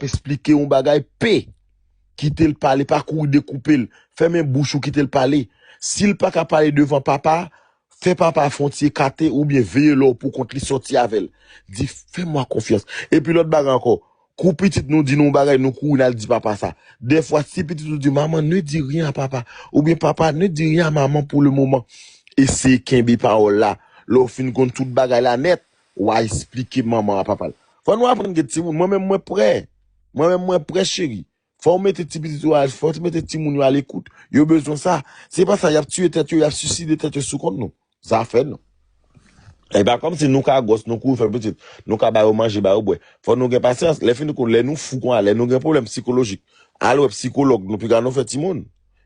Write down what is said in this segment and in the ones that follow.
expliquer un bagay P. Quitter le parler, pas courir découper, fermer bouche ou quitter le parler. S'il pas qu'à parler devant papa, fais papa frontier caté ou bien veiller là pour contre lui sortir avec elle. Dis, fais-moi confiance. Et puis l'autre bagay encore. Kou petit nous dit nous bagay, nous kou il dit papa ça. Des fois, si petit nous dit maman, ne dis rien à papa. Ou bien papa, ne dis rien à maman pour le moment. Et c'est qu'un parole là. L'on fin contre tout bagay la net. Ou à expliquer maman à papa. Faut nous apprendre que petit monde, moi-même moi prêt. Moi-même moi prêt chérie. Faut mettre petit petit faut mettre petit moun à l'écoute. Yo besoin ça. C'est pas ça, y a tué tête, y a suicidé tête sous compte nous. Ça fait non. Et ben comme si nous ka gosse nous couvre petit, nous ka ba manger ba boire. Faut nous gen patience, les fin nous les nous fou qu'on les nous gen problème psychologique. Alors psychologue nous puis nous fait timon.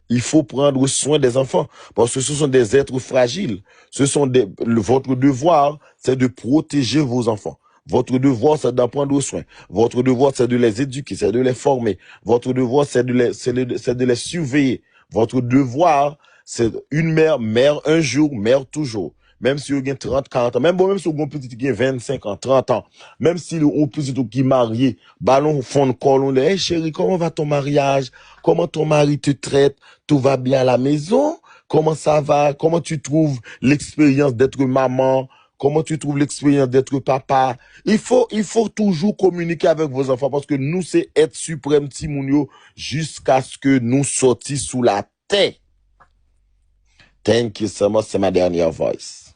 Il faut prendre soin des enfants parce que ce sont des êtres fragiles. Ce sont votre devoir, c'est de protéger vos enfants. Votre devoir, c'est d'en prendre soin. Votre devoir, c'est de les éduquer, c'est de les former. Votre devoir, c'est de les surveiller. Votre devoir, c'est une mère un jour, mère toujours. Même si vous avez 30, 40 ans, même si vous avez un petit qui a 25 ans, 30 ans, même si vous avez un petit qui est marié, ballon fond col, on dit, hey chérie, comment va ton mariage? Comment ton mari te traite? Tout va bien à la maison? Comment ça va? Comment tu trouves l'expérience d'être maman? Comment tu trouves l'expérience d'être papa? Il faut toujours communiquer avec vos enfants parce que nous, c'est être suprême Timounio jusqu'à ce que nous sortions sous la terre. Thank you so much. C'est ma dernière voice.